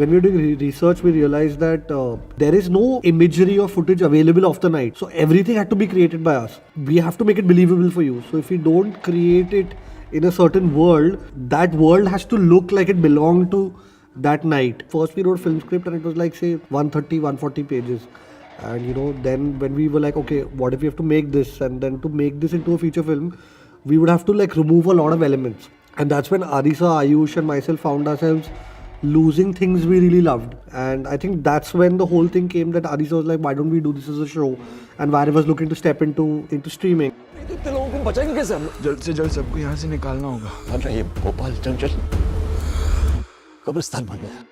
when we were doing research, we realized that there is no imagery or footage available of the night. So everything had to be created by us. We have to make it believable for you. So if we don't create it in a certain world, that world has to look like it belonged to that night. First we wrote film script and it was like say 130, 140 pages. And then when we were like, okay, what if we have to make this? And then to make this into a feature film, we would have to like remove a lot of elements. And that's when Adisa, Ayush and myself found ourselves losing things we really loved. And I think that's when the whole thing came that Adisa was like, why don't we do this as a show? And Varya was looking to step into streaming. इतने लोगों को बचाएंगे कैसे हम लोग? जल्द से जल्द सबको यहाँ से निकालना होगा। वरना ये भोपाल जंक्शन कब्रिस्तान बन गया।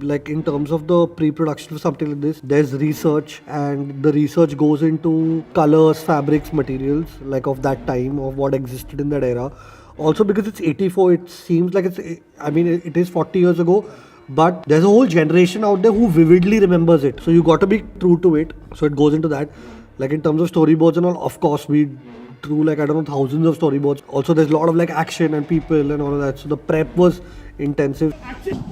Like in terms of the pre-production for something like this, there's research, and the research goes into colors, fabrics, materials, like of that time, of what existed in that era. Also because it's 84, it seems like it is 40 years ago, but there's a whole generation out there who vividly remembers it. So you got to be true to it. So it goes into that. Like in terms of storyboards and all, of course, we drew like, I don't know, thousands of storyboards. Also there's a lot of like action and people and all of that. So the prep was intensive. Action.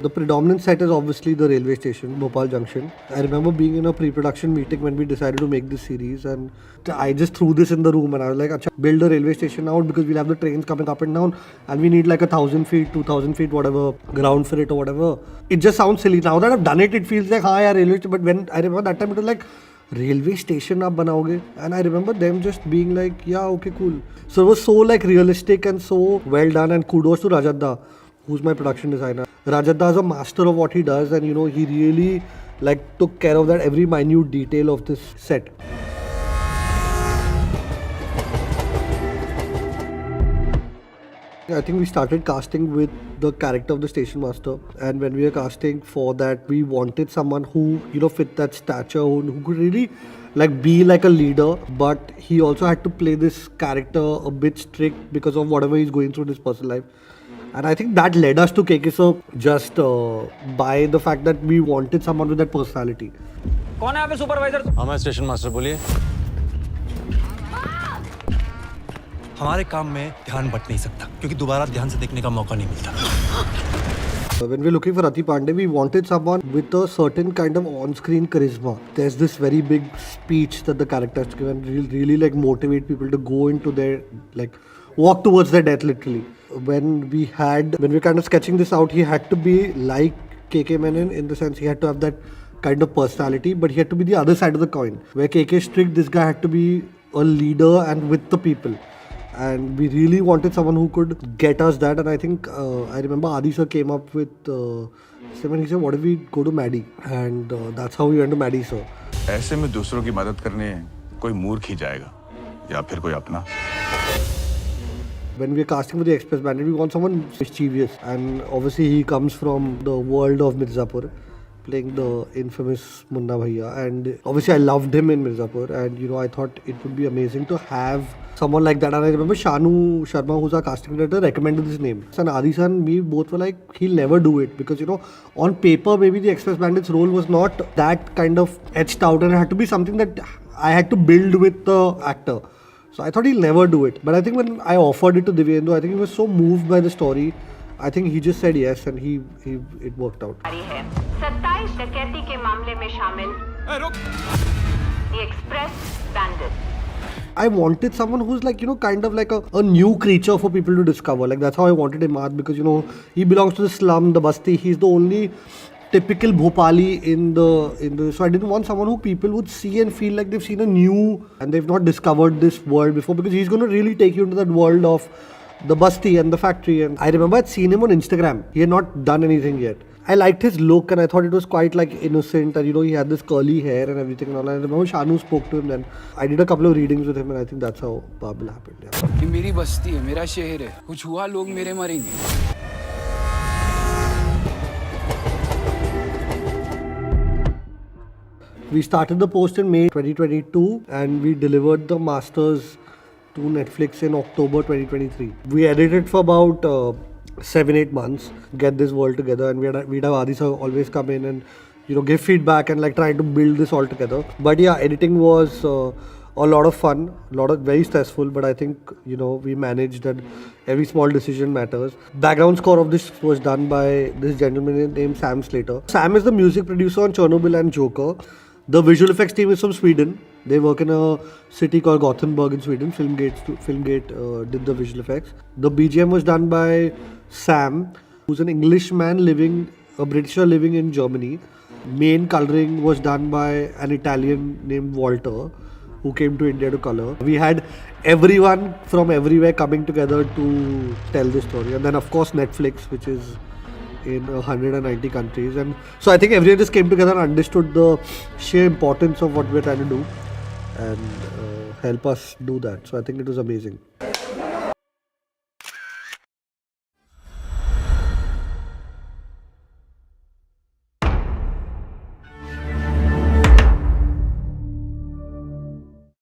The predominant set is obviously the railway station, Bhopal Junction. I remember being in a pre-production meeting when we decided to make this series, and I just threw this in the room and I was like, Achha, build a railway station out because we'll have the trains coming up and down and we need like 1,000 feet, 2,000 feet, whatever, ground for it or whatever. It just sounds silly. Now that I've done it, it feels like, yeah, railway station. But when I remember that time, it was like, railway station aap banaoge? And I remember them just being like, yeah, okay, cool. So it was so like realistic and so well done, and kudos to Rajadda, who's my production designer. Rajadda is a master of what he does, and he really like took care of that every minute detail of this set. I think we started casting with the character of the station master, and when we were casting for that, we wanted someone who fit that stature, who could really like be like a leader, but he also had to play this character a bit strict because of whatever he's going through in his personal life. And I think that led us to KK Sir just by the fact that we wanted someone with that personality. कौन है यहाँ पे supervisor? हमारे station master बोलिए। हमारे काम में ध्यान बट नहीं सकता क्योंकि दोबारा ध्यान से देखने का मौका नहीं मिलता। When we're looking for Rati Pandey, we wanted someone with a certain kind of on-screen charisma. There's this very big speech that the character has given, really like motivate people to go into their like walk towards their death literally. When we were kind of sketching this out, he had to be like KK Menon in the sense he had to have that kind of personality, but he had to be the other side of the coin. Where KK is strict, this guy had to be a leader and with the people. And we really wanted someone who could get us that. And I think I remember Adi sir came up with he said, what if we go to Maddie? And that's how we went to Maddie sir. ऐसे में दूसरों की मदद करने कोई मूर्ख ही जाएगा या फिर कोई अपना. When we're casting for the Express Bandit, we want someone mischievous, and obviously he comes from the world of Mirzapur, playing the infamous Munna Bhaiya, and obviously I loved him in Mirzapur, and I thought it would be amazing to have someone like that. And I remember Shanu Sharma, who's our casting director, recommended this name. And Adi and me both were like, he'll never do it because on paper maybe the Express Bandit's role was not that kind of etched out, and it had to be something that I had to build with the actor. So I thought he'll never do it. But I think when I offered it to Divyendu, I think he was so moved by the story. I think he just said yes, and it worked out. 27 डकैती के मामले में शामिल the Express Bandit. I wanted someone who's like, kind of like a new creature for people to discover. Like that's how I wanted him out because, he belongs to the slum, the basti. He's the only typical Bhopali in the so I didn't want someone who people would see and feel like they've seen a new and they've not discovered this world before, because he's going to really take you into that world of the basti and the factory. And I remember I'd seen him on Instagram. He had not done anything yet. I liked his look and I thought it was quite like innocent, and he had this curly hair and everything and all. I remember Shanu spoke to him then. I did a couple of readings with him and I think that's how Babil happened. Yeah. ये मेरी बस्ती है, मेरा शहर है. कुछ हुआ लोग मेरे मरेंगे. We started the post in May 2022 and we delivered the masters to Netflix in October 2023. We edited for about 7-8 months, get this world together, and we'd have Adi sir always come in and give feedback and like try to build this all together. But yeah, editing was a lot of fun, very stressful, but I think we managed, and every small decision matters. Background score of this was done by this gentleman named Sam Slater. Sam is the music producer on Chernobyl and Joker. The visual effects team is from Sweden. They work in a city called Gothenburg in Sweden. Filmgate did the visual effects. The BGM was done by Sam, who's an Englishman a Britisher living in Germany. Main coloring was done by an Italian named Walter, who came to India to color. We had everyone from everywhere coming together to tell this story. And then of course Netflix, which is in 190 countries. And so I think everyone just came together and understood the sheer importance of what we're trying to do and help us do that. So I think it was amazing.